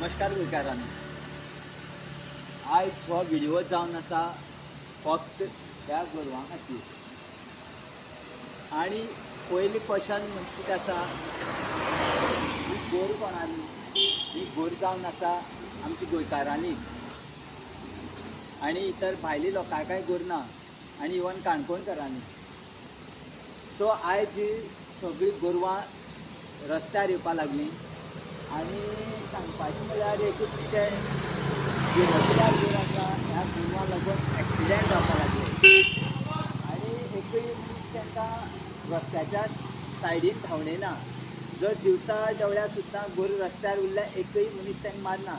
नमस्कार गोंयकारांनो, आयज हो व्हिडिओ जावन आसा फक्त त्या गोरवां खातीर. आनी पयली क्वेश्चन म्हणजे कितें आसा, ही गोर कोणाली? ही गोर जावन आसा आमची गोंयकारांनीच. आनी इतर भायली लोकांकाय गोर ना, आनी इवन काणकोणकारांनी. सो आयज सगळी गोरवां रस्त्यार येवपा लागलीं. आनी सांगपाचें म्हळ्यार एकूच कितें, जी रस्त्यार गोर आसा ह्या गोरवां लागून एक्सिडेंट जावपा लागले. आनी एकूय तांकां रस्त्याच्या सायडीन धांवडयना. जर दिवसा देवळ्या सुद्दां गोर रस्त्यार उरल्यार एकूय मनीस तांकां मारना.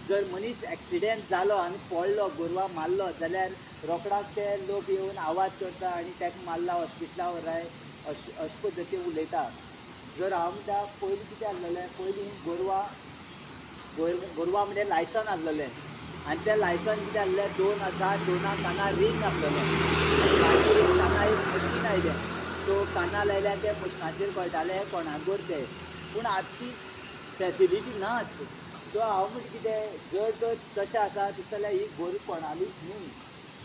जर मनीस एक्सिडेंट जालो आनी पडलो, गोरवां मारलो जाल्यार रोखडाच ते लोक येवन आवाज करता आनी ताका मारला, हॉस्पिटलां व्हराय, अशे पद्दतीन उलयता. जर हांव म्हणटा पयलीं कितें आसलेलें, पयलीं गोरवां म्हणजे लायसन आसलेलें. आनी तें लायसन कितें आसलें, 2002 काना रिंग आसलेलें. मागीर काना एक मशीन आयलें. सो काना लायल्यार ते मशिनाचेर कळटालें कोणाक गोर तें. पूण आतां ती फेसिलिटी नाच. सो हांव म्हणटा कितें, जर तर तशें आसा दिसता जाल्यार ही गोर कोणालीच न्हू.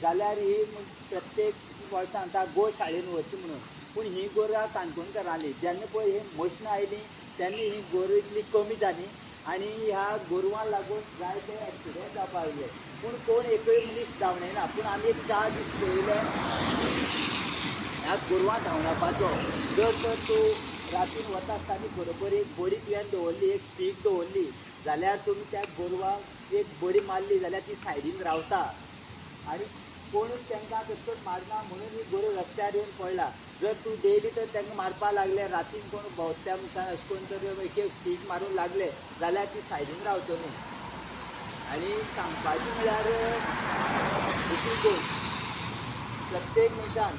जाल्यार ही प्रत्येक वर्सा सांगता गोशाळेन वचचें म्हणून. पूण ही गोरवां काणकोणकारांली. जेन्ना पळय ही मशीन आयली तेन्ना ही गोर इतली कमी जाली आनी ह्या गोरवां लागून जायते एक्सिडेंट जावपाक लागले. पूण कोण एकूय मनीस धांवडयना. पूण आमी एक 4 दीस पळयले ह्या गोरवां धांवडावपाचो. जर तर तूं रातीन वता आसतना बरोबर एक बडी तुवें दवरली, एक स्टीक दवरली जाल्यार तुमी त्या गोरवांक एक बडी मारली जाल्यार ती सायडीन रावता. आनी कोणूच तांकां तशें करून मारना म्हणून ही गोरवां रस्त्यार येवन पडला. जर तूं डेली तर तांकां मारपा लागले, रातीन कोण भोंवत्या मनशान अशें करून तर एक स्टीक मारून लागले जाल्यार ती सायडीन रावतली. आनी सांगपाचें म्हळ्यार प्रत्येक मनशान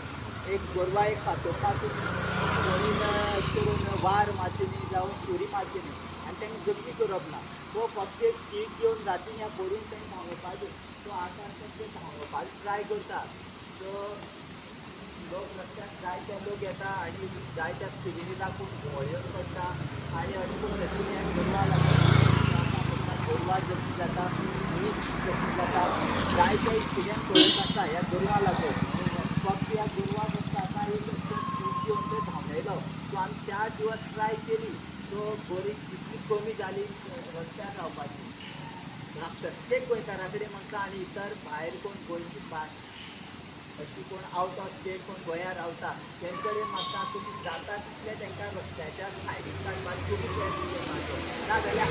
एक गोरवां एक खातोवपाक कोणीन अशें करून वार मारची न्ही जावं सुरी मारची न्ही आनी तांकां जखमी करप ना. तो फक्त एक स्टीक घेवन रातीन ह्या बोडीन तांकां धांवोवपाचें. सो आतां ते धांवोवपाक ट्राय करता. सो लोक रस्त्यार जायते लोक येता आनी जायत्या स्पिडीन लागून घोळ्यो पडटा आनी अशें पद्दतीन ह्या गोरवां लागून गोरवां जखमी जाता, मनीस जखमी जाता. जायते एक्सिडेंट पळोवंक आसता ह्या गोरवां लागून. फक्त ह्या गोरवां फक्त आतां एक स्टीक घेवन ते धांवडयलो. सो आमी 4 दिवस ट्राय केली. सो गोरी इतली कमी जाली रस्त्यार रावपाची. प्रत्येक गोंयकारा कडेन म्हणटा आनी इतर भायर कोण गोंयची अशी कोण आवट ऑफ स्टेट कोण गोंयांत रावता तेंचे कडेन मागता तुमी जाता तितले तांकां रस्त्याच्या सायडीन काडपाक तुमी प्रयत्न करपाचो. ना जाल्यार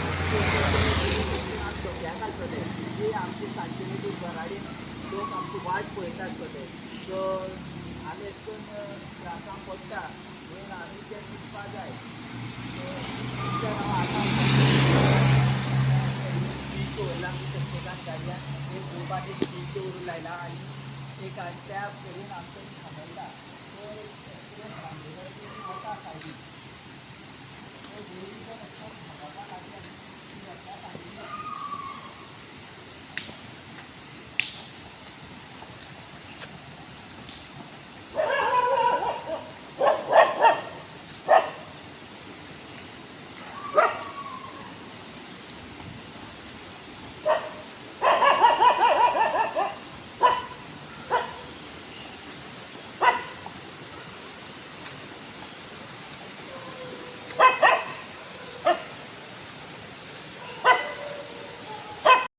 धोक्याक घालतले. जी आमची सांजची बी घराडेन लोक आमची वाट पळयता आसतले. सो आमी अशें करून त्रासांत पडटा म्हणून आमी तें चिंतपाक जाय. सो आतां स्टीक दवरला आमी प्रत्येकान गाडयांत एक मोबायल स्टीक दवरूंक लायला आनी एक त्या कडेन आमचो